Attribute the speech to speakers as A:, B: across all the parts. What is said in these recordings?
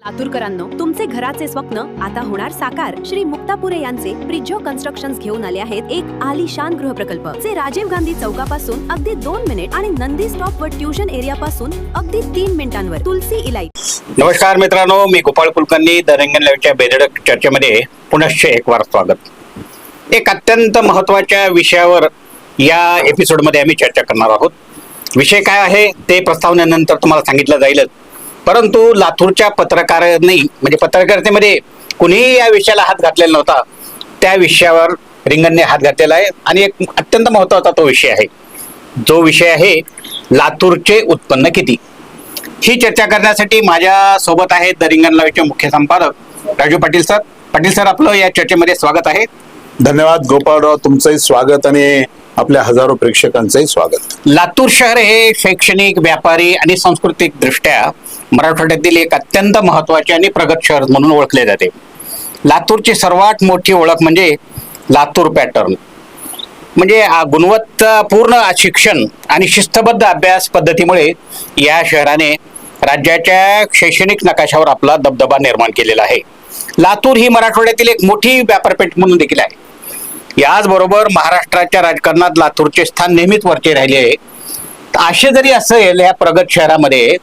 A: लातूरकरांनो, तुमचे घराचे स्वप्न आता होणार साकार. श्री मुक्तापुरे यांचे प्रिजो कन्स्ट्रक्शन्स घेऊन आले आहेत एक आलिशान गृहप्रकल्प, जे राजीव गांधी चौकापासून अगदी 2 मिनिट आणि नंदी स्टॉप व ट्युशन एरिया पासून अगदी 3 मिनिटांवर. तुलसी इलाइट.
B: नमस्कार मित्रांनो, मी गोपाळ कुलकर्णी. द रिंगण लाईव्हच्या बेधडक चर्चेमध्ये पुनश्च एक वार स्वागत. एक अत्यंत महत्त्वाच्या विषयावर या एपिसोडमध्ये आम्ही चर्चा करणार आहोत. विषय काय आहे ते प्रस्तावनेनंतर तुम्हाला सांगितलं जाईलच, परंतु लातूरच्या पत्रकारांनी म्हणजे पत्रकारितेमध्ये कुणीही या विषयाला हात घातलेला नव्हता, त्या विषयावर रिंगणने हात घातलेला आहे आणि एक अत्यंत महत्त्वाचा तो विषय आहे. जो विषय आहे लातूरचे उत्पन्न किती. ही चर्चा करण्यासाठी माझ्या सोबत आहेत द रिंगण लाईव्हचे मुख्य संपादक राजू पाटील सर. पाटील सर, आपलं या चर्चेमध्ये स्वागत आहे.
C: धन्यवाद गोपाळराव, तुमचंही स्वागत आणि आपल्या हजारो प्रेक्षकांचंही स्वागत.
B: लातूर शहर हे शैक्षणिक, व्यापारी आणि सांस्कृतिक दृष्ट्या मराठवाड्यातील एक अत्यंत महत्त्वाचे आणि प्रगत शहर म्हणून ओळखले जाते. लातूरची सर्वात मोठी ओळख म्हणजे लातूर पॅटर्न, म्हणजे गुणवत्तापूर्ण शिक्षण आणि शिस्तबद्ध अभ्यास पद्धतीमुळे या शहराने राज्याच्या शैक्षणिक नकाशावर आपला दबदबा निर्माण केलेला आहे. लातूर ही मराठवाड्यातील एक मोठी व्यापारपेठ म्हणून देखील आहे. याचबरोबर महाराष्ट्राच्या राजकारणात लातूरचे स्थान नेहमीच वरचे राहिले आहे. असे जरी असेल या प्रगत शहरामध्ये,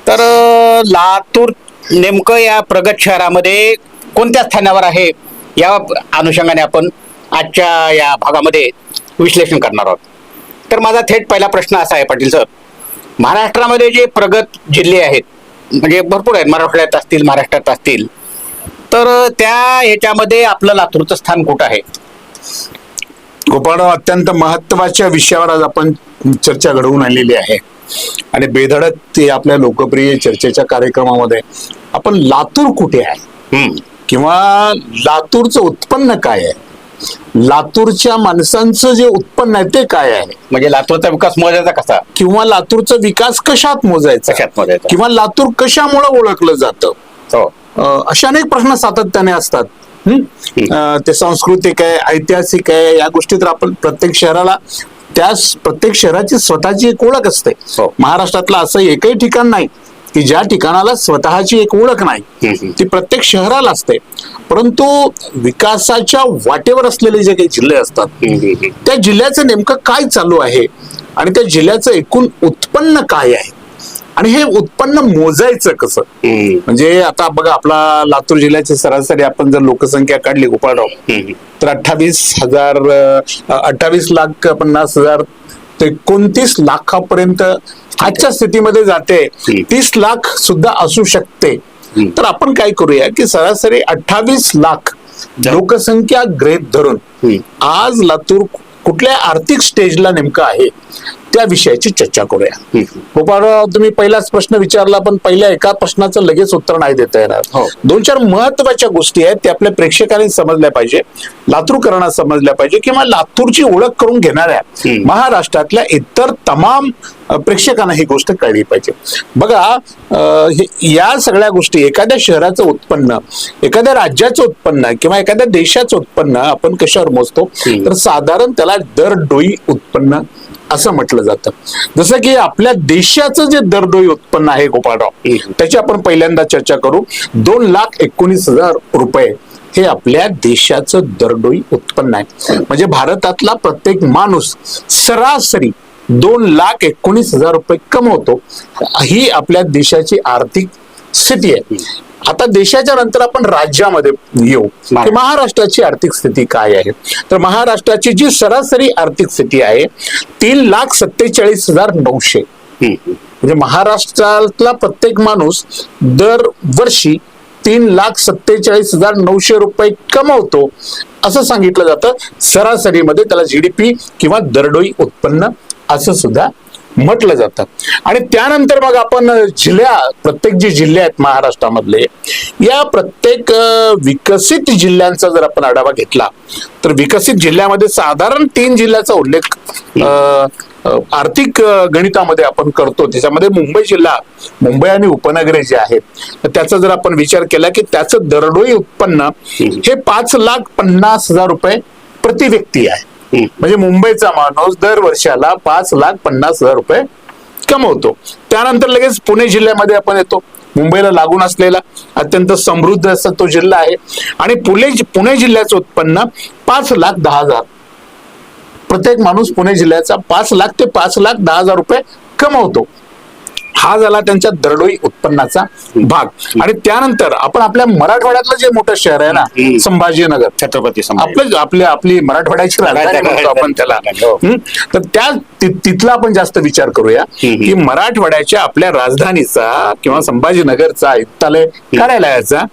B: तर लातूर नेमकं या प्रगत शहरामध्ये कोणत्या स्थानावर आहे, या अनुषंगाने आपण आजच्या या भागामध्ये विश्लेषण करणार आहोत. तर माझा थेट पहिला प्रश्न असा आहे पाटील सर, महाराष्ट्रामध्ये जे प्रगत जिल्हे आहेत, म्हणजे भरपूर आहेत, मराठवाड्यात असतील, महाराष्ट्रात असतील, तर त्या ह्याच्यामध्ये आपलं लातूरचं स्थान कुठं आहे?
C: गोपाळराव, अत्यंत महत्वाच्या विषयावर आज आपण चर्चा घडवून आणलेली आहे आणि बेधडक ते आपल्या लोकप्रिय चर्चेच्या कार्यक्रमामध्ये आपण लातूर कुठे आहे किंवा लातूरचं उत्पन्न काय आहे, लातूरच्या माणसांचं जे उत्पन्न आहे ते काय आहे,
B: म्हणजे लातूरचा विकास मोजायचा कसा
C: किंवा लातूरचा विकास कशात मोजायचा किंवा लातूर कशामुळे ओळखलं जातं, अशा अनेक प्रश्न सातत्याने असतात. ते सांस्कृतिक आहे, ऐतिहासिक आहे, या गोष्टी तर आपण प्रत्येक शहराला प्रत्येक शहराची स्वतःची एक ओळख असते. महाराष्ट्रातलं असं एकही ठिकाण नाही की ज्या ठिकाणाला स्वतःची एक ओळख नाही, ती प्रत्येक शहराला असते. परंतु विकासाच्या वाटेवर असलेले जे काही जिल्हे असतात, त्या जिल्ह्याचं नेमकं काय चालू आहे आणि त्या जिल्ह्याचं एकूण उत्पन्न काय आहे आणि हे उत्पन्न मोजायचं कसं. म्हणजे आता बघा, आपला लातूर जिल्ह्याची सरासरी आपण जर लोकसंख्या काढली गोपाळराव, तर 28,50,000 ते 29 लाखापर्यंत आजच्या स्थितीमध्ये जाते. 30 लाख सुद्धा असू शकते. तर आपण काय करूया की सरासरी 28 लाख लोकसंख्या गृहीत धरून आज लातूर कुठल्या आर्थिक स्टेजला नेमकं आहे त्या विषयाची चर्चा करूया. गोपाळराव, तुम्ही पहिलाच प्रश्न विचारला, पण पहिल्या एका प्रश्नाचं लगेच उत्तर नाही देता येणार. 2-4 महत्वाच्या गोष्टी आहेत त्या आपल्या प्रेक्षकांनी समजल्या पाहिजे, लातूरकरांना समजल्या पाहिजे किंवा लातूरची ओळख करून घेणाऱ्या महाराष्ट्रातल्या इतर तमाम प्रेक्षकांना ही गोष्ट कळली पाहिजे. बघा, या सगळ्या गोष्टी, एखाद्या शहराचं उत्पन्न, एखाद्या राज्याचं उत्पन्न किंवा एखाद्या देशाचं उत्पन्न आपण कशावर मोजतो, तर साधारण त्याला दरडोई उत्पन्न असं म्हटलं जातं. जसं की आपल्या देशाचं जे दरडोई उत्पन्न आहे गोपाळराव, त्याची आपण पहिल्यांदा चर्चा करू. 2,19,000 रुपये हे आपल्या देशाचं दरडोई उत्पन्न आहे. म्हणजे भारतातला प्रत्येक माणूस सरासरी 2,19,000 रुपये कमवतो. ही आपल्या देशाची आर्थिक स्थिती आहे. आता देशाच्या नंतर आपण राज्यामध्ये येऊ की महाराष्ट्राची आर्थिक स्थिती काय आहे. तर महाराष्ट्राची जी सरासरी आर्थिक स्थिती आहे 3,47,900. म्हणजे महाराष्ट्रातला प्रत्येक माणूस दरवर्षी 3,47,900 रुपये कमवतो असं सांगितलं जातं. सरासरीमध्ये त्याला जीडीपी किंवा दरडोई उत्पन्न असं सुद्धा म्हटलं जातं. आणि त्यानंतर मग आपण प्रत्येक जे जिल्हे आहेत महाराष्ट्रामधले, या प्रत्येक विकसित जिल्ह्यांचा जर आपण आढावा घेतला तर विकसित जिल्ह्यामध्ये साधारण 3 जिल्ह्याचा उल्लेख आर्थिक गणितामध्ये आपण करतो. त्याच्यामध्ये मुंबई जिल्हा, मुंबई आणि उपनगरे जे आहेत त्याचा जर आपण विचार केला की त्याचं दरडोई उत्पन्न हे 5,50,000 रुपये प्रति व्यक्ती आहे. म्हणजे मुंबईचा माणूस दर वर्षाला 5,50,000 रुपये कमवतो. त्यानंतर लगेच पुणे जिल्ह्यामध्ये आपण येतो. मुंबईला लागून असलेला अत्यंत समृद्ध असा तो जिल्हा आहे. आणि पुणे जिल्ह्याचं उत्पन्न 5,10,000. प्रत्येक माणूस पुणे जिल्ह्याचा 5 लाख ते 5,10,000 रुपये कमवतो. हा झाला त्यांच्या दरडोई उत्पन्नाचा भाग. आणि त्यानंतर आपण आपल्या मराठवाड्यातलं जे मोठं शहर आहे ना, संभाजीनगर,
B: छत्रपती संभाजी,
C: आपली मराठवाड्याची राजधानी म्हणतो आपण त्याला. तर तिथला आपण जास्त विचार करूया की मराठवाड्याच्या आपल्या राजधानीचा किंवा संभाजीनगरचा आयुक्तालय कार्यालयाचा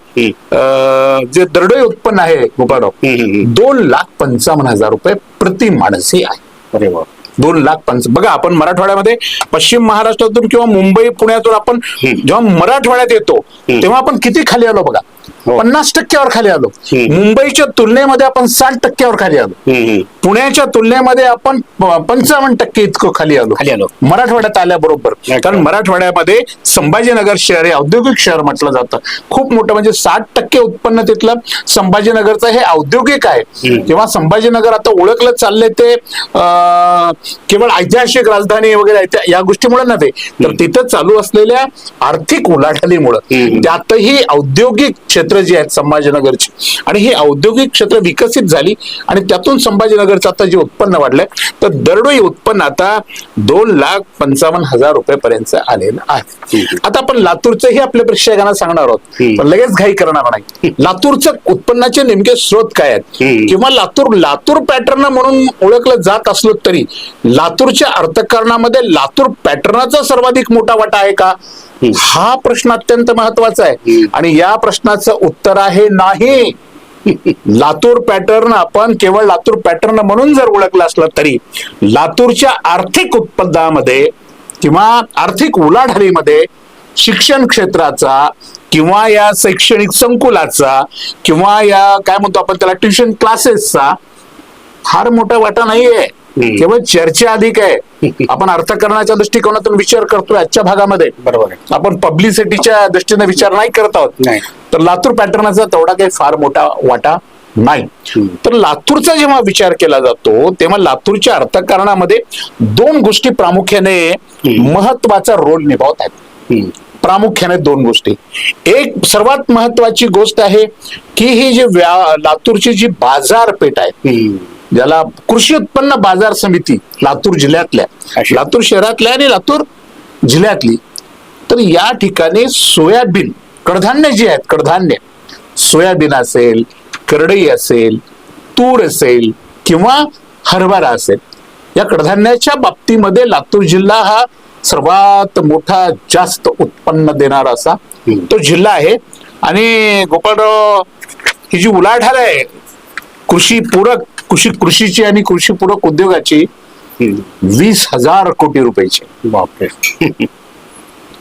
C: जे दरडोई उत्पन्न आहे गोपाळराव, 2,55,000 रुपये प्रति माणस हे आहे.
B: अरे वा.
C: 2,50,000. बघा, आपण मराठवाड्यामध्ये पश्चिम महाराष्ट्रातून किंवा मुंबई पुण्यातून आपण जेव्हा मराठवाड्यात येतो तेव्हा आपण किती खाली आलो बघा. 50% खाली आलो. मुंबईच्या तुलनेमध्ये आपण 60% खाली आलो. पुण्याच्या तुलनेमध्ये आपण 55% इतकं खाली आलो मराठवाड्यात आल्याबरोबर. कारण मराठवाड्यामध्ये संभाजीनगर शहर हे औद्योगिक शहर म्हटलं जातं. खूप मोठं, म्हणजे 60% उत्पन्न तिथलं संभाजीनगरचं हे औद्योगिक आहे. तेव्हा संभाजीनगर आता ओळखलं चाललंय ते केवळ ऐतिहासिक राजधानी वगैरे या गोष्टीमुळे नव्हे, तर तिथं चालू असलेल्या आर्थिक उलाढालीमुळे, त्यातही औद्योगिक क्षेत्र जी आहेत संभाजीनगरची, आणि ही औद्योगिक क्षेत्र विकसित झाली आणि त्यातून संभाजीनगरचं आता जे उत्पन्न वाढलंय, तर दरडोई उत्पन्न आता 2,55,000 रुपयेपर्यंत आलेलं आहे. आता आपण लातूरचंही आपल्या प्रेक्षकांना सांगणार आहोत, पण लगेच घाई करणार नाही. लातूरचं उत्पन्नाचे नेमके स्रोत काय आहेत, किंवा लातूर पॅटर्न म्हणून ओळखलं जात असलं तरी लातूरच्या अर्थकारणामध्ये लातूर पॅटर्नचा सर्वाधिक मोठा वाटा आहे का, हा प्रश्न अत्यंत महत्वाचा आहे. आणि या प्रश्नाचं उत्तर आहे नाही. लातूर पॅटर्न आपण केवळ लातूर पॅटर्न म्हणून जर ओळखलं असलं तरी लातूरच्या आर्थिक उत्पन्नामध्ये किंवा आर्थिक उलाढालीमध्ये शिक्षण क्षेत्राचा किंवा या शैक्षणिक संकुलाचा किंवा या काय म्हणतो आपण त्याला ट्युशन क्लासेसचा फार मोठा वाटा नाहीये. केवळ चर्चा अधिक आहे. आपण अर्थकारणाच्या दृष्टिकोनातून विचार करतोय आजच्या भागामध्ये, बरोबर आहे. आपण पब्लिसिटीच्या दृष्टीने विचार नाही करत आहोत. तर लातूर पॅटर्नचा तेवढा काही फार मोठा वाटा नाही. तर लातूरचा जेव्हा विचार केला जातो तेव्हा लातूरच्या अर्थकारणामध्ये 2 गोष्टी प्रामुख्याने महत्वाचा रोल निभावत आहेत. प्रामुख्याने 2 गोष्टी. एक सर्वात महत्वाची गोष्ट आहे की ही जी लातूरची जी बाजारपेठ आहे, ज्याला कृषी उत्पन्न बाजार समिती लातूर जिल्ह्यातल्या, लातूर शहरातल्या आणि लातूर जिल्ह्यातली, तर या ठिकाणी सोयाबीन, कडधान्य जे आहेत, कडधान्य सोयाबीन असेल, करडई असेल, तूर असेल किंवा हरभरा असेल, या कडधान्याच्या बाबतीमध्ये लातूर जिल्हा हा सर्वात मोठा जास्त उत्पन्न देणारा असा तो जिल्हा आहे. आणि गोपाळराव, ही जी उलाढाल आहे कृषीची आणि कृषीपूरक उद्योगाची 20,000 कोटी रुपयाची, बापरे.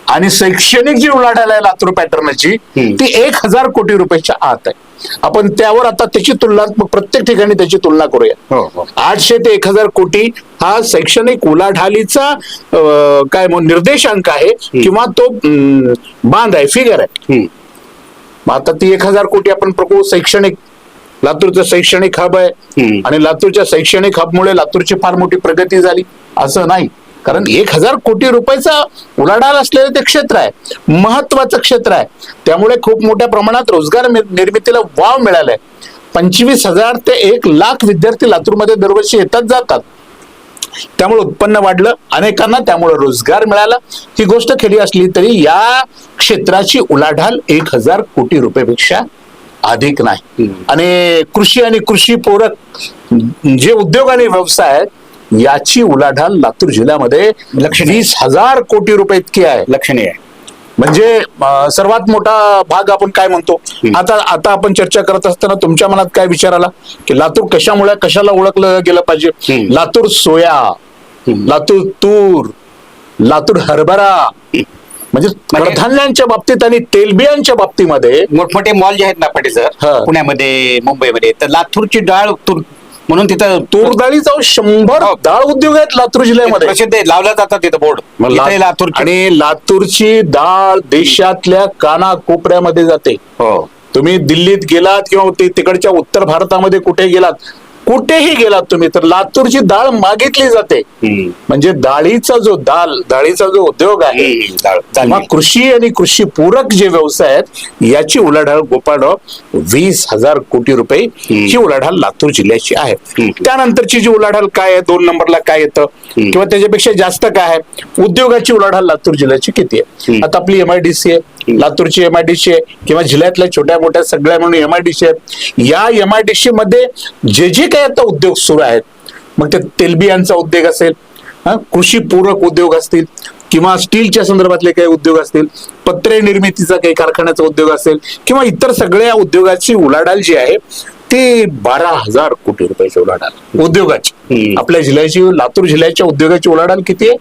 C: आणि शैक्षणिक जी उलाढाल आहे लातूर पॅटर्नची ती 1,000 कोटी रुपयाच्या आत आहे. आपण त्यावर आता त्याची तुलनात्मक प्रत्येक ठिकाणी त्याची तुलना करूया. 800 ते 1,000 कोटी हा शैक्षणिक उलाढालीचा काय निर्देशांक आहे किंवा तो बांध आहे, फिगर आहे. आता ती 1,000 कोटी आपण शैक्षणिक, लातूरचं शैक्षणिक हब आहे आणि लातूरच्या शैक्षणिक हबमुळे लातूरची फार मोठी प्रगती झाली असं नाही. कारण 1,000 कोटी रुपयाचा उलाढाल असलेलं ते क्षेत्र आहे, महत्वाचं क्षेत्र आहे. त्यामुळे खूप मोठ्या प्रमाणात रोजगार निर्मितीला वाव मिळालाय. 25,000 ते 1,00,000 विद्यार्थी लातूरमध्ये दरवर्षी येतात जातात. त्यामुळे उत्पन्न वाढलं, अनेकांना त्यामुळे रोजगार मिळाला. ही गोष्ट खरी असली तरी या क्षेत्राची उलाढाल 1,000 कोटी रुपयापेक्षा अधिक नाही. आणि कृषी आणि कृषी पूरक जे उद्योग आणि व्यवसाय आहेत याची उलाढाल लातूर जिल्ह्यामध्ये 20,000 कोटी रुपये इतकी आहे, लक्षणीय आहे. म्हणजे सर्वात मोठा भाग आपण काय म्हणतो. आता आपण चर्चा करत असताना तुमच्या मनात काय विचार आला की लातूर कशाला ओळखलं गेलं पाहिजे. लातूर सोया, लातूर तूर, लातूर हरभरा, म्हणजे कडधान्यांच्या बाबतीत आणि तेलबियांच्या बाबतीमध्ये
B: मोठमोठे मॉल जे आहेत ना पाटील पुण्यामध्ये, मुंबईमध्ये, तर लातूरची डाळ म्हणून तिथं
C: तूर डाळीचा 100 डाळ उद्योग आहेत लातूर जिल्ह्यामध्ये,
B: प्रसिद्ध लावला जातात तिथं बोर्ड. लातूर
C: आणि लातूरची डाळ देशातल्या कानाकोपऱ्यामध्ये जाते. तुम्ही दिल्लीत गेलात किंवा तिकडच्या उत्तर भारतामध्ये कुठे गेलात, कुठेही गेलात तुम्ही तर लातूरची डाळ मागितली जाते. म्हणजे डाळीचा जो उद्योग आहे किंवा कृषी आणि कृषी पूरक जे व्यवसाय आहेत याची उलाढाल गोपाळराव 20,000 कोटी रुपये ही उलाढाल लातूर जिल्ह्याची आहे. त्यानंतरची जी उलाढाल काय आहे, 2 नंबरला काय येतं किंवा त्याच्यापेक्षा जास्त काय आहे, उद्योगाची उलाढाल लातूर जिल्ह्याची किती आहे. आता आपली MIDC आहे, लातूरची MIDC आहे किंवा जिल्ह्यातल्या छोट्या मोठ्या सगळ्या म्हणून MIDC आहेत. या MIDC मध्ये जे जे काही आता उद्योग सुरू आहेत, मग ते तेलबियांचा उद्योग असेल, कृषी पूरक उद्योग असतील किंवा स्टीलच्या संदर्भातले काही उद्योग असतील, पत्रे निर्मितीचा काही कारखान्याचा उद्योग असेल किंवा इतर सगळ्या उद्योगाची उलाढाल जी आहे ती 12,000 कोटी रुपयाची उलाढाल उद्योगाची. आपल्या जिल्ह्याची, लातूर जिल्ह्याच्या उद्योगाची उलाढाल किती आहे?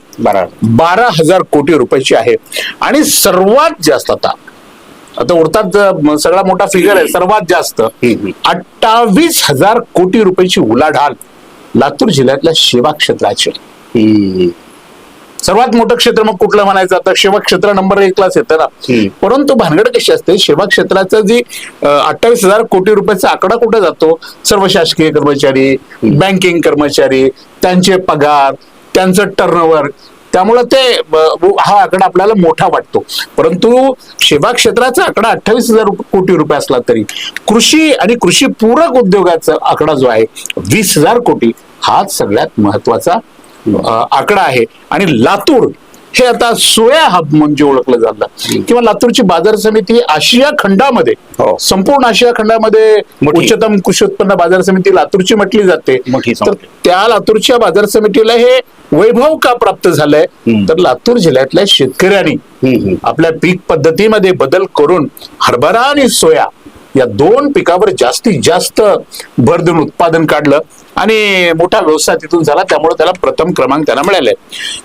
C: 12,000 कोटी रुपयाची आहे. आणि सर्वात जास्त आता उरतात सगळा मोठा फिगर आहे, सर्वात जास्त 28,000 कोटी रुपयाची उलाढाल लातूर जिल्ह्यातल्या सेवा क्षेत्राची. सर्वात मोठं क्षेत्र मग कुठलं म्हणायचं, आता सेवा क्षेत्र नंबर 1 लाच येतं ना. परंतु भानगड कशी असते, सेवा क्षेत्राचा जी 28,000 कोटी रुपयाचा आकडा कुठे जातो, सर्व शासकीय कर्मचारी, बँकिंग कर्मचारी, त्यांचे पगार, त्यांचं टर्नओव्हर, त्यामुळे ते हा आकडा आपल्याला मोठा वाटतो. परंतु सेवा क्षेत्राचा आकडा 28,000 कोटी रुपये असला तरी कृषी आणि कृषी पूरक उद्योगाचा आकडा जो आहे 20,000 कोटी हाच सगळ्यात महत्वाचा आकडा आहे. आणि लातूर हे आता सोया हब म्हणजे ओळखलं जातं किंवा लातूरची बाजार समिती आशिया खंडामध्ये, संपूर्ण आशिया खंडामध्ये उच्चतम कृषी उत्पन्न बाजार समिती लातूरची म्हटली जाते. तर त्या लातूरच्या बाजार समितीला हे वैभव का प्राप्त झालंय, तर लातूर जिल्ह्यातल्या शेतकऱ्यांनी आपल्या पीक पद्धतीमध्ये बदल करून हरभरा आणि सोया या 2 पिकावर जास्तीत जास्त भर देऊन उत्पादन काढलं आणि मोठा व्यवसाय तिथून झाला. त्यामुळे त्याला प्रथम क्रमांक त्याला मिळालाय.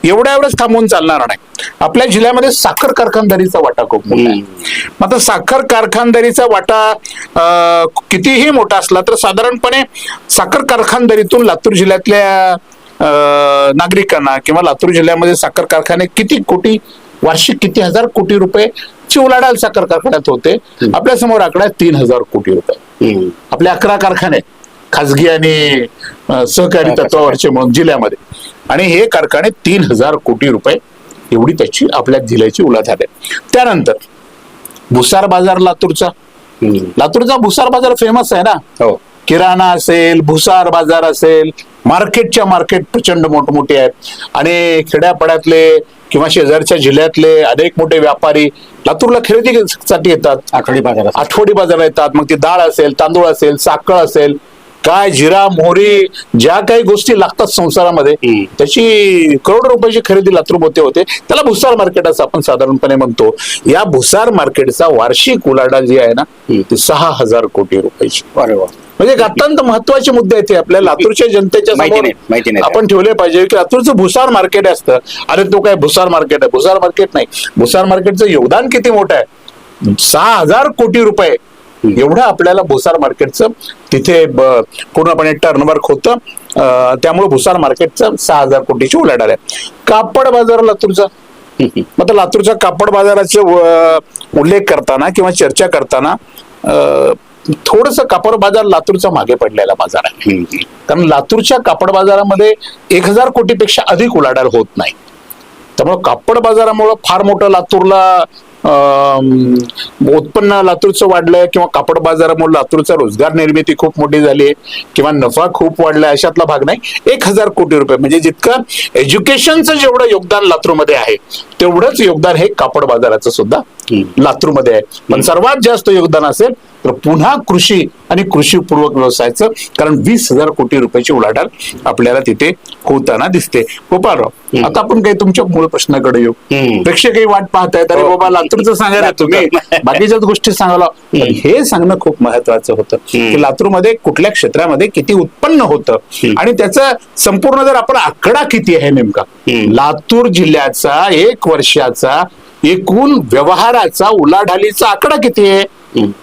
C: एवढंच थांबून चालणार नाही. आपल्या जिल्ह्यामध्ये साखर कारखानदारीचा वाटा खूप मोठा आहे. मग आता साखर कारखानदारीचा वाटा कितीही मोठा असला तर साधारणपणे साखर कारखानदारीतून लातूर जिल्ह्यातल्या नागरिकांना किंवा लातूर जिल्ह्यामध्ये साखर कारखाने किती कोटी, वार्षिक किती हजार कोटी रुपये ची उलाढाल साखर कारखान्यात होते. आपल्या समोर आकडा 3,000 कोटी रुपये. आपले 11 कारखाने खासगी आणि सहकारी तत्वावरचे म्हणून जिल्ह्यामध्ये, आणि हे कारखाने 3,000 कोटी रुपये एवढी त्याची आपल्या जिल्ह्याची उलाढाल आहे. त्यानंतर भुसार बाजार लातूरचा भुसार बाजार फेमस आहे ना. किराणा असेल, भुसार बाजार असेल, मार्केट प्रचंड मोठमोठे आहेत. आणि खेड्यापाड्यातले किंवा शेजारच्या जिल्ह्यातले अनेक मोठे व्यापारी लातूरला खरेदीसाठी येतात. आठवडी बाजार येतात. मग ती डाळ असेल, तांदूळ असेल, साखर असेल, काय जिरा मोहरी ज्या काही गोष्टी लागतात संसारामध्ये त्याची करोड रुपयाची खरेदी लातूरमध्ये होते. त्याला भुसार मार्केट असं आपण साधारणपणे म्हणतो. या भुसार मार्केटचा वार्षिक उलाढाल जी आहे ना ती 6,000 कोटी रुपयाची. म्हणजे अत्यंत महत्वाचे मुद्दे आहेत आपल्या लातूरच्या जनतेच्या समोर आपण ठेवले पाहिजे की लातूरचं भुसार मार्केट असतं. अरे तो काय भुसार मार्केट आहे? भुसार मार्केट नाही. भुसार मार्केटचं योगदान किती मोठं आहे, 6,000 कोटी रुपये एवढं आपल्याला भुसार मार्केटचं तिथे पूर्णपणे टर्नओव्हर होतं. त्यामुळे भुसार मार्केटचं 6,000 कोटीची उलाढाल आहे. कापड बाजार लातूरचा, मग लातूरच्या कापड बाजाराचे उल्लेख करताना किंवा चर्चा करताना थोडस कापड बाजार लातूरचा मागे पडलेला बाजार आहे. कारण लातूरच्या कापड बाजारामध्ये 1,000 कोटीपेक्षा अधिक उलाढाल होत नाही. त्यामुळे कापड बाजारामुळे फार मोठं लातूरला उत्पन्न लातूरचं वाढलंय किंवा कापड बाजारामुळे लातूरचा रोजगार निर्मिती खूप मोठी झाली किंवा नफा खूप वाढलाय अशातला भाग नाही. 1,000 कोटी रुपये म्हणजे जितकं एज्युकेशनचं जेवढं योगदान लातूरमध्ये आहे तेवढंच योगदान हे कापड बाजाराचं सुद्धा लातूरमध्ये आहे. पण सर्वात जास्त योगदान असेल तर पुन्हा कृषी आणि कृषीपूर्वक व्यवसायाचं, कारण 20,000 कोटी रुपयाची उलाढाल आपल्याला तिथे होताना दिसते. गोपाळराव, आता आपण काही तुमच्या मूळ प्रश्नाकडे येऊ. प्रेक्षकही वाट पाहतायत, अरे बाबा लातूरचं सांगायला तुम्ही बाकीच्याच गोष्टी सांगायला. हे सांगणं खूप महत्वाचं होतं की लातूरमध्ये कुठल्या क्षेत्रामध्ये किती उत्पन्न होतं आणि त्याचा संपूर्ण जर आपण आकडा किती आहे नेमका लातूर जिल्ह्याचा 1 वर्षाचा एकूण व्यवहाराचा उलाढालीचा आकडा किती आहे,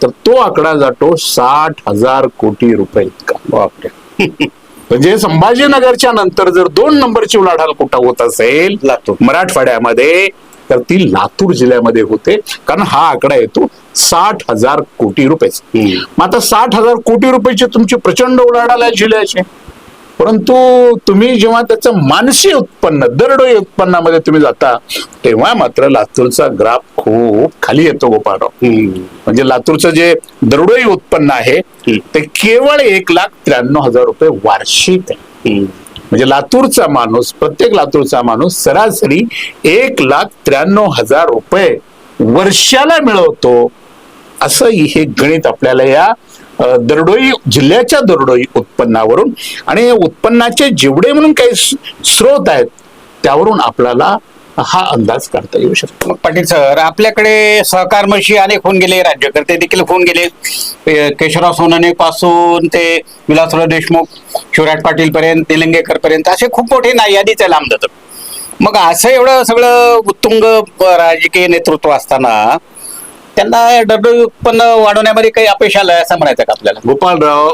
C: तर तो आकडा जातो 60,000 कोटी रुपये इतका. म्हणजे संभाजीनगरच्या नंतर जर 2 नंबरची उलाढाल कुठं होत असेल लातूर मराठवाड्यामध्ये तर ती लातूर जिल्ह्यामध्ये होते, कारण हा आकडा येतो 60,000 कोटी रुपये. मग आता 60,000 कोटी रुपयाची तुमची प्रचंड उलाढाल आहे जिल्ह्याची, परंतु तुम्ही जेव्हा त्याचं मानसी उत्पन्न, दरडोई उत्पन्नामध्ये तुम्ही जाता, तेव्हा मात्र लातूरचा ग्राफ खूप खाली येतो गोपाळराव. म्हणजे लातूरचं जे दरडोई उत्पन्न आहे ते केवळ 1,93,000 रुपये वार्षिक आहे. म्हणजे लातूरचा माणूस, प्रत्येक लातूरचा माणूस सरासरी 1,93,000 रुपये वर्षाला मिळवतो. असं हे गणित आपल्याला या दरडोई जिल्ह्याच्या दरडोई उत्पन्नावरून आणि उत्पन्नाचे जेवढे म्हणून काही स्रोत आहेत त्यावरून आपल्याला हा अंदाज काढता येऊ शकतो.
B: पाटील सर, आपल्याकडे सहकारमशी अनेक होऊन गेले, राज्यकर्ते देखील होऊन गेले. केशवराव सोनवणे पासून ते विलासराव देशमुख, शिवराज पाटील पर्यंत, निलंगेकर पर्यंत असे खूप मोठे यादीच आहे, लांब जातात. मग असं एवढं सगळं उत्तुंग राजकीय नेतृत्व असताना त्यांना दरडोई उत्पन्न वाढवण्यामध्ये काही अपयश आलं असं म्हणायचं का आपल्याला?
C: गोपाळराव,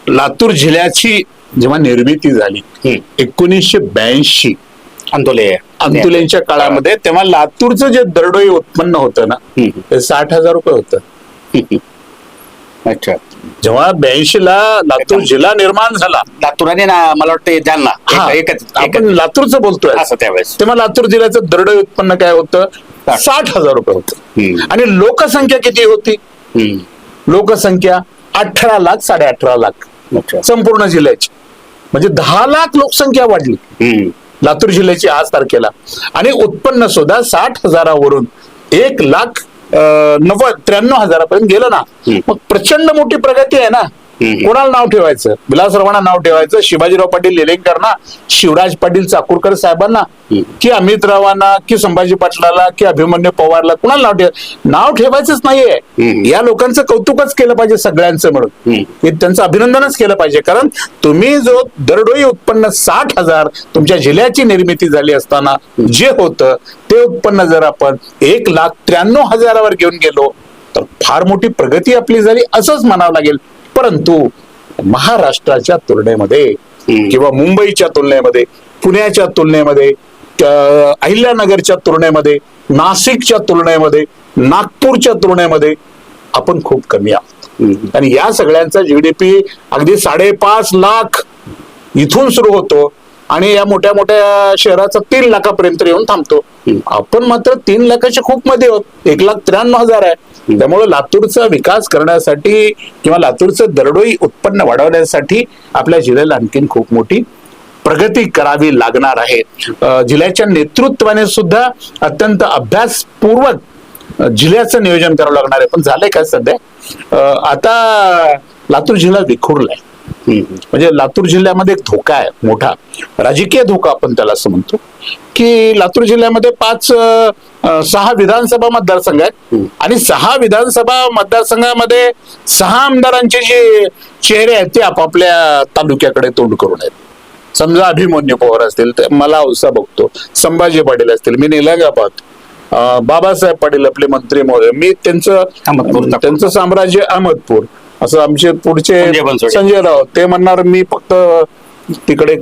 C: लातूर जिल्ह्याची जेव्हा निर्मिती झाली 1982 अंतुलेंच्या काळामध्ये, तेव्हा लातूरचं जे दरडोई उत्पन्न होतं ना ते 60,000 रुपये होतं.
B: अच्छा.
C: जेव्हा 82 ला लातूर जिल्हा निर्माण झाला,
B: लातूराने ना मला वाटतं जालना एकच
C: आपण लातूरचं बोलतोय
B: असं त्यावेळेस,
C: तेव्हा लातूर जिल्ह्याचं दरडोई उत्पन्न काय होतं? 60,000 रुपये होतं. आणि लोकसंख्या किती होती? लोकसंख्या 18 लाख 18.5 लाख संपूर्ण जिल्ह्याची. म्हणजे 10 लाख लोकसंख्या वाढली लातूर जिल्ह्याची आज तारखेला. आणि उत्पन्न सुद्धा 60,000वरून 1,93,000 पर्यंत गेलं ना. मग प्रचंड मोठी प्रगती आहे ना. कोणाला नाव ठेवायचं? विलासरावांना नाव ठेवायचं, शिवाजीराव पाटील निलंगेकरांना, शिवराज पाटील चाकूरकर साहेबांना, की अमितरावांना, की संभाजी पाटलाला, की अभिमन्यू पवारला? कुणाला नाव ठेवायचंच नाहीये. या लोकांचं कौतुकच केलं पाहिजे सगळ्यांचं म्हणून, त्यांचं अभिनंदनच केलं पाहिजे. कारण तुम्ही जो दरडोई उत्पन्न 60,000 तुमच्या जिल्ह्याची निर्मिती झाली असताना जे होतं ते उत्पन्न जर आपण 1,93,000वर घेऊन गेलो तर फार मोठी प्रगती आपली झाली असंच म्हणावं लागेल. परंतु महाराष्ट्राच्या तुलनेमध्ये किंवा मुंबईच्या तुलनेमध्ये, पुण्याच्या तुलनेमध्ये, अहिल्यानगरच्या तुलनेमध्ये, नाशिकच्या तुलनेमध्ये, नागपूरच्या तुलनेमध्ये आपण खूप कमी आहोत. आणि या सगळ्यांचा GDP अगदी 5.5 लाख इथून सुरू होतो आणि या मोठ्या मोठ्या शहराचा 3 लाखापर्यंत येऊन थांबतो. आपण मात्र 3 लाखाच्या खूप मध्ये आहोत, 1,93,000 आहे. त्यामुळे लातूरचा विकास करण्यासाठी किंवा लातूरचं दरडोई उत्पन्न वाढवण्यासाठी आपल्या जिल्ह्याला आणखीन खूप मोठी प्रगती करावी लागणार आहे. जिल्ह्याच्या नेतृत्वाने सुद्धा अत्यंत अभ्यासपूर्वक जिल्ह्याचं नियोजन करावं लागणार आहे. पण झालंय काय सध्या? आता लातूर जिल्हा विखुरलाय. म्हणजे लातूर जिल्ह्यामध्ये एक धोका आहे मोठा, राजकीय धोका आपण त्याला असं म्हणतो, की लातूर जिल्ह्यामध्ये 6 विधानसभा मतदारसंघ आहेत आणि 6 विधानसभा मतदारसंघामध्ये 6 आमदारांचे जे चेहरे आहेत ते आपापल्या तालुक्याकडे तोंड करून आहेत. समजा अभिमन्यू पवार असतील तर मला औसा बघतो, संभाजी पाटील असतील, मी निलंगाबाद, बाबासाहेब पाटील आपले मंत्री महोदय, मी त्यांचं साम्राज्य अहमदपूर, असं आमचे पुढचे संजय राव ते म्हणणार मी फक्त तिकडे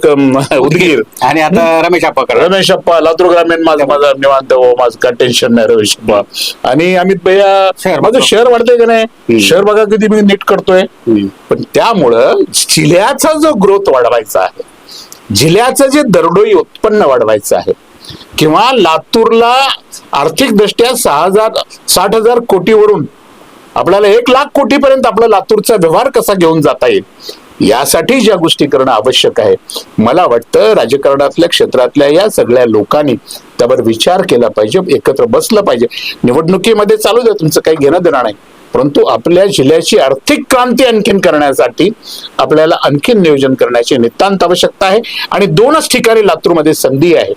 C: उदगीर.
B: आणि आता रमेश
C: अप्पा लातूर ग्रामीण माझा निवांत हो, माझं काय टेन्शन नाही रमेश अप्पा. आणि अमित भैया माझं शहर वाढतंय का नाही? शहर बघा किती मी नीट करतोय. पण त्यामुळं जिल्ह्याचा जो ग्रोथ वाढवायचा आहे, जिल्ह्याचं जे दरडोई उत्पन्न वाढवायचं आहे, किंवा लातूरला आर्थिक दृष्ट्या 60,000 कोटीवरून आपल्याला 1 लाख कोटीपर्यंत आपला लातूरचा व्यवहार कसा घेऊन जाता येईल, यासाठी ज्या गोष्टी करणं आवश्यक आहे, मला वाटतं राजकारणातल्या क्षेत्रातल्या या सगळ्या लोकांनी त्यावर विचार केला पाहिजे, एकत्र बसलं पाहिजे. निवडणुकीमध्ये चालू द्या, तुमचं काही घेणं देणं नाही, परंतु आपल्या जिल्ह्याची आर्थिक क्रांती आणखीन करण्यासाठी आपल्याला आणखीन नियोजन करण्याची नितांत आवश्यकता आहे. आणि 2च ठिकाणी लातूरमध्ये संधी आहे.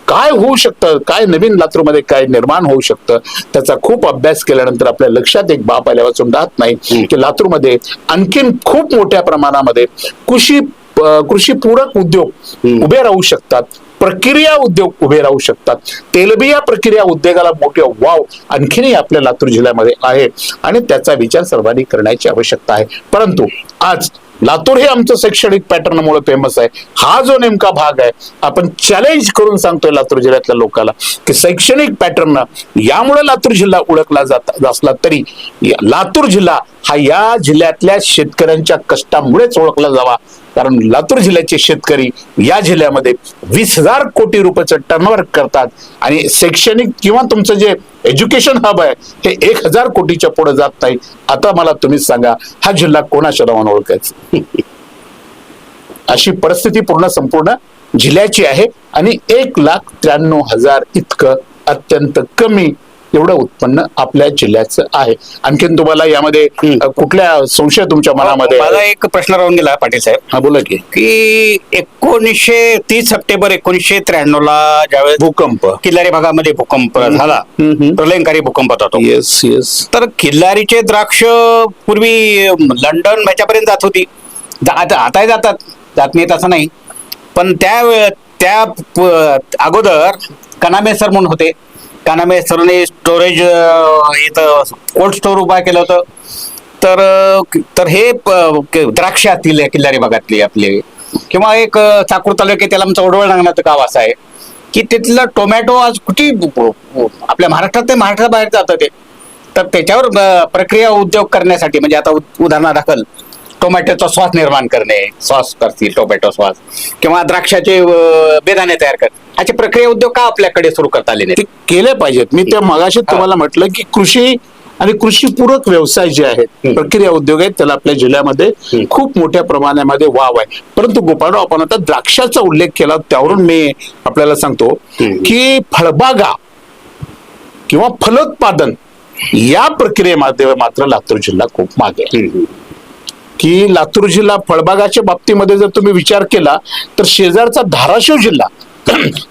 C: काय होऊ शकतं, काय नवीन लातूरमध्ये काय निर्माण होऊ शकतं, त्याचा खूप अभ्यास केल्यानंतर आपल्या लक्षात एक बाब आल्यापासून राहत नाही की लातूरमध्ये आणखीन खूप मोठ्या प्रमाणामध्ये कृषी पूरक उद्योग उभे राहू शकतात, प्रक्रिया उद्योग उभे राहू शकतात. तेलबिया प्रक्रिया उद्योगाला मोठे वाव आणखीनही आपल्या लातूर जिल्ह्यामध्ये आहे आणि त्याचा विचार सर्वांनी करण्याची आवश्यकता आहे. परंतु आज लातूर हे आमचं शैक्षणिक पॅटर्नमुळे फेमस आहे. हा जो नेमका भाग आहे, आपण चॅलेंज करून सांगतोय लातूर जिल्ह्यातल्या लोकांना की शैक्षणिक पॅटर्न यामुळे लातूर जिल्हा ओळखला जात असला तरी लातूर जिल्हा हा या जिल्ह्यातल्या शेतकऱ्यांच्या कष्टामुळेच ओळखला जावा. कारण लातूर जिल्ह्याचे शेतकरी या जिल्ह्यामध्ये 20,000 कोटी रुपयाचं टर्नओव्हर करतात आणि शैक्षणिक किंवा तुमचं जे एज्युकेशन हब आहे हे 1,000 कोटीच्या पुढे जात नाही. आता मला तुम्हीच सांगा, हा जिल्हा कोणाच्या नावाने ओळखायचा? अशी परिस्थिती संपूर्ण जिल्ह्याची आहे आणि 1,93,000 इतकं अत्यंत कमी एवढं उत्पन्न आपल्या जिल्ह्याचं आहे. आणखीन तुम्हाला यामध्ये कुठल्या संशय तुमच्या मनामध्ये?
B: मला एक प्रश्न राहून गेला पाटील साहेब.
C: हा बोला की
B: 30 सप्टेंबर 1993 ला ज्यावेळेस
C: भूकंप
B: किल्लारी भागामध्ये भूकंप झाला, प्रलयंकारी भूकंप होता तो.
C: Yes yes.
B: तर किल्लारीचे द्राक्ष पूर्वी लंडन ह्याच्यापर्यंत जात होती, आताही जात नाहीत असं नाही, पण त्या अगोदर कनामे सर म्हणून होते. कानामे सरने स्टोरेज इथं कोल्ड स्टोर उभा केलं होतं. तर हे द्राक्ष असतील किल्लारी भागातली आपले किंवा एक चाकूर तालुक्यात त्याला आमचं ओडवळ नागनाचं गाव असं आहे की तिथलं टोमॅटो आज कुठे आपल्या महाराष्ट्राबाहेर जातं ते. तर त्याच्यावर प्रक्रिया उद्योग करण्यासाठी म्हणजे आता उदाहरणादाखल टोमॅटोचा सॉस निर्माण करणे, सॉस करतील टोमॅटो सॉस किंवा द्राक्षाचे बेदाणे तयार करणे, अशी प्रक्रिया उद्योग का आपल्याकडे सुरू करता आले नाही?
C: केले पाहिजेत. मी त्या मगाशी तुम्हाला म्हटलं की कृषी आणि कृषीपूरक व्यवसाय जे आहेत, प्रक्रिया उद्योग आहेत, त्याला आपल्या जिल्ह्यामध्ये खूप मोठ्या प्रमाणामध्ये वाव आहे. परंतु गोपाळराव, आपण आता द्राक्षाचा उल्लेख केला, त्यावरून मी आपल्याला सांगतो की फळबागा किंवा फलोत्पादन या प्रक्रियेमध्ये मात्र लातूर जिल्हा खूप मागे आहे. की लातूर जिल्हा फळबागाच्या बाबतीमध्ये जर तुम्ही विचार केला तर शेजारचा धाराशिव जिल्हा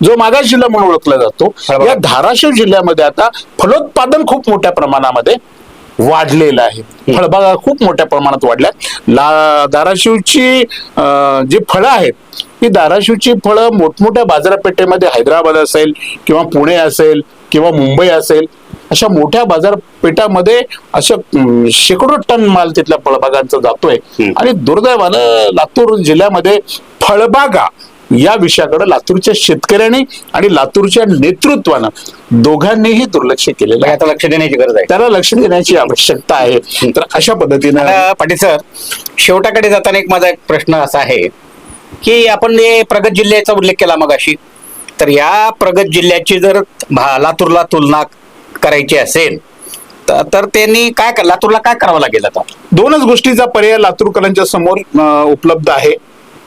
C: जो मागास जिल्हा म्हणून ओळखला जातो, या धाराशिव जिल्ह्यामध्ये आता फलोत्पादन खूप मोठ्या प्रमाणामध्ये वाढलेलं आहे. फळबागा खूप मोठ्या प्रमाणात वाढल्या. धाराशिवची जी फळं आहेत, ही धाराशिवची फळं मोठमोठ्या बाजारपेठेमध्ये हैदराबाद असेल किंवा पुणे असेल किंवा मुंबई असेल, अशा मोठ्या बाजारपेठामध्ये अशा शेकडो टन माल तिथल्या फळबागांचा जातोय. आणि दुर्दैवानं लातूर जिल्ह्यामध्ये फळबागा या विषयाकडे लातूरच्या शेतकऱ्यांनी आणि लातूरच्या नेतृत्वानं दोघांनीही दुर्लक्ष केलेलं आहे.
B: आता लक्ष देण्याची गरज आहे,
C: त्याला लक्ष देण्याची आवश्यकता आहे. तर अशा पद्धतीनं
B: पाटील सर, शेवटाकडे जाताना एक माझा एक प्रश्न असा आहे की आपण हे प्रगत जिल्ह्याचा उल्लेख केला मगाशी, तर या प्रगत जिल्ह्याची जर लातूरला तुलना करायची असेल तर त्यांनी लातूरला काय करावं लागेल? आता
C: दोनच गोष्टीचा पर्याय लातूरकरांच्या समोर उपलब्ध आहे.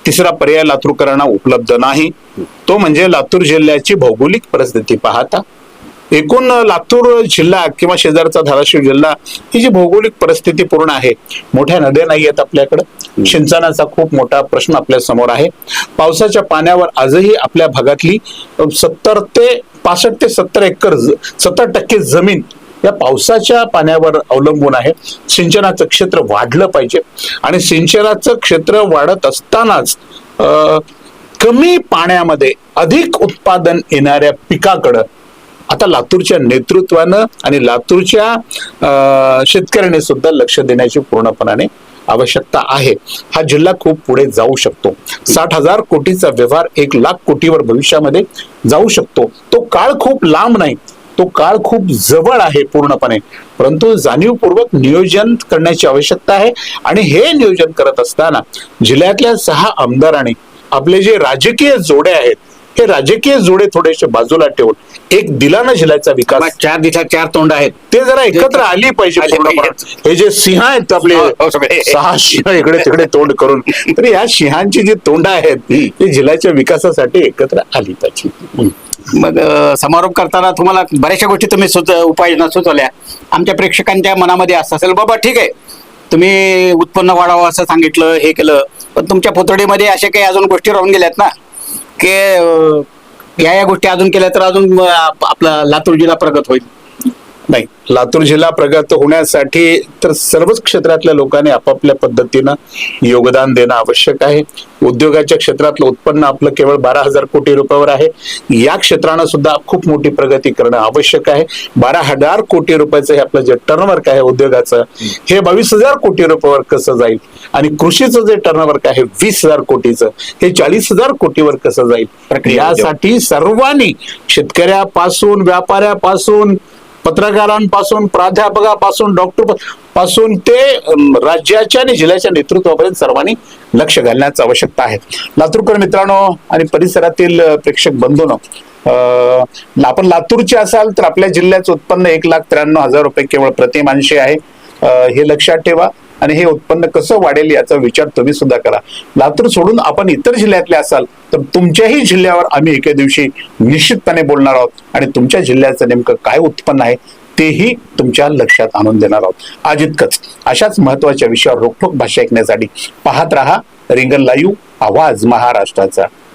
C: तिसरा पर्याय लातूरकरांना उपलब्ध नाही. तो म्हणजे लातूर जिल्ह्याची भौगोलिक परिस्थिती पाहता एकूण लातूर जिल्हा किंवा शेजारचा धाराशिव जिल्हा ही जी भौगोलिक परिस्थिती पूर्ण आहे, मोठ्या नद्या नाही आहेत आपल्याकडे, सिंचनाचा खूप मोठा प्रश्न आपल्या समोर आहे. पावसाच्या पाण्यावर आजही आपल्या भागातली 70 ते 70 एकर 70% जमीन या पावसाच्या पाण्यावर अवलंबून आहे. सिंचनाचं क्षेत्र वाढलं पाहिजे आणि सिंचनाचं क्षेत्र वाढत असतानाच कमी पाण्यामध्ये अधिक उत्पादन येणाऱ्या पिकाकडं आता लातूरच्या नेतृत्वानं आणि लातूरच्या शेतकऱ्यांनी सुद्धा लक्ष देण्याची पूर्णपणाने आवश्यकता आहे. हा जिल्हा खूप पुढे जाऊ शकतो. 60,000 कोटीचा व्यवहार 1,00,000 कोटीवर भविष्यामध्ये जाऊ शकतो. तो काळ खूप लांब नाही, तो काळ खूप जवळ आहे पूर्णपणे. परंतु जाणीवपूर्वक नियोजन करण्याची आवश्यकता आहे. आणि हे नियोजन करत असताना जिल्ह्यातल्या 6 आमदारांनी आपले जे राजकीय जोडे आहेत, हे राजकीय जोडे थोडेसे बाजूला ठेवून एक दिलाना जिल्ह्याचा विकास,
B: 4 दिवसात 4 तोंड आहेत,
C: ते जरा एकत्र आली पाहिजे. हे जे सिंह आहेत आपले 6 सिंह इकडे तिकडे तोंड करून, तर या सिंहांची जी तोंड आहेत ती जिल्ह्याच्या विकासासाठी एकत्र आली पाहिजे.
B: मग समारोप करताना तुम्हाला बऱ्याचशा गोष्टी तुम्ही उपाययोजना सुचवल्या. आमच्या प्रेक्षकांच्या मनामध्ये असं असेल, बाबा ठीक आहे तुम्ही उत्पन्न वाढावं असं सांगितलं, हे केलं, पण तुमच्या पुतळीमध्ये अशा काही अजून गोष्टी राहून गेल्यात ना की या गोष्टी अजून केल्या तर अजून आपला लातूर जिल्हा प्रगत होईल.
C: नाही, लातूर जिल्हा प्रगत होण्यासाठी तर सर्वच क्षेत्रातल्या लोकांनी आपापल्या पद्धतीनं योगदान देणं आवश्यक आहे. उद्योगाच्या क्षेत्रातलं उत्पन्न आपलं केवळ 12,000 कोटी रुपयावर आहे. या क्षेत्रानं सुद्धा खूप मोठी प्रगती करणं आवश्यक आहे. 12,000 कोटी रुपयाचं हे आपलं जे टर्नवर्क आहे उद्योगाचं, हे 22,000 कोटी रुपयावर कसं जाईल, आणि कृषीचं जे टर्नवर्क आहे 20,000 कोटीचं, हे 40,000 कोटीवर कसं जाईल, यासाठी सर्वांनी, शेतकऱ्यापासून, व्यापाऱ्यापासून, पत्रकारांपासून, प्राध्यापकापासून, डॉक्टर पासून ते राज्याच्या आणि जिल्ह्याच्या नेतृत्वापर्यंत सर्वांनी लक्ष घालण्याची आवश्यकता आहे. लातूरकर मित्रांनो आणि परिसरातील प्रेक्षक बंधूंनो, आपण लातूरचे असाल तर आपल्या जिल्ह्याचं उत्पन्न 1,93,000 रुपये केवळ प्रतिमानशी आहे. हे लक्षात ठेवा आणि हे उत्पन्न कसं वाढेल याचा विचार तुम्ही सुद्धा करा. लातूर सोडून आपण इतर जिल्ह्यातले असाल तर तुमच्याही जिल्ह्यावर आम्ही एके दिवशी निश्चितपणे बोलणार आहोत आणि तुमच्या जिल्ह्याचं नेमकं काय उत्पन्न आहे तेही तुमच्या लक्षात आणून देणार आहोत. आज इतकंच. अशाच महत्वाच्या विषयावर रोखोक भाषा ऐकण्यासाठी पाहत रहा रिंगण लाईव्ह, आवाज महाराष्ट्राचा.